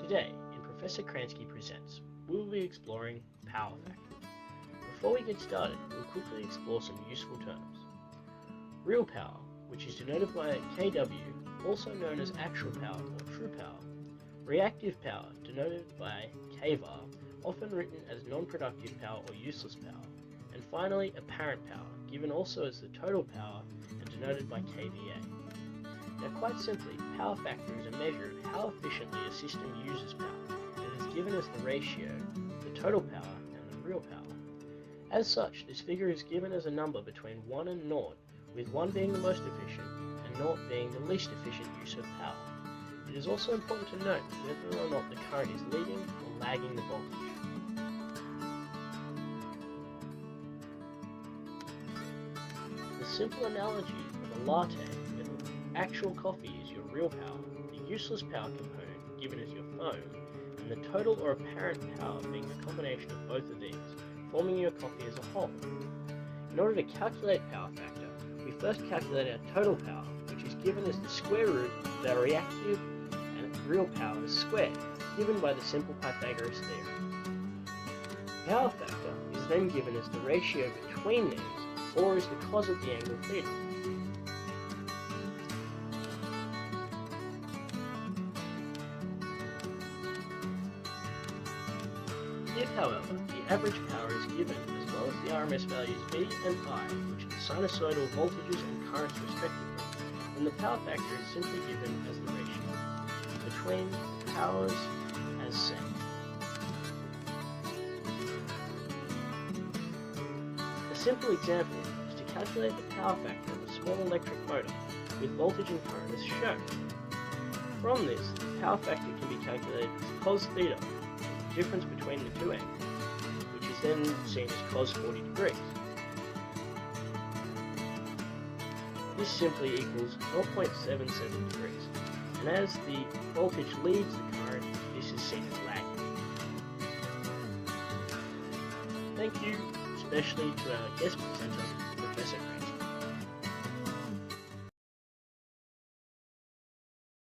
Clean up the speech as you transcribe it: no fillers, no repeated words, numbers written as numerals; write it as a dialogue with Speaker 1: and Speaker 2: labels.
Speaker 1: Today, in Professor Kransky Presents, we will be exploring power factor. Before we get started, we'll quickly explore some useful terms. Real power, which is denoted by kW, also known as actual power or true power. Reactive power, denoted by kVAR, often written as non-productive power or useless power. And finally, apparent power, given also as the total power and denoted by kVA. Now, quite simply, power factor is a measure of how efficiently a system uses power, and is given as the ratio of the total power and the real power. As such, this figure is given as a number between 1 and 0, with 1 being the most efficient and 0 being the least efficient use of power. It is also important to note whether or not the current is leading or lagging the voltage. The simple analogy of a latte with actual coffee is your real power, the useless power component given as your foam, and the total or apparent power being the combination of both of these, forming your coffee as a whole. In order to calculate power factor, we first calculate our total power, which is given as the square root of our reactive and real powers squared, given by the simple Pythagoras theorem. Power factor is then given as the ratio between these, or is the cos of the angle theta. If, however, the average power is given as well as the RMS values V and I, which are the sinusoidal voltages and currents respectively, then the power factor is simply given as the ratio between powers as seen. A simple example is to calculate the power factor of a small electric motor with voltage and current as shown. From this, the power factor can be calculated as cos theta, the difference between the two angles, which is then seen as cos 40 degrees. This simply equals 0.77 degrees, and as the voltage leads the current, this is seen as lagging. Thank you, especially to our guest presenter, Professor Kransky.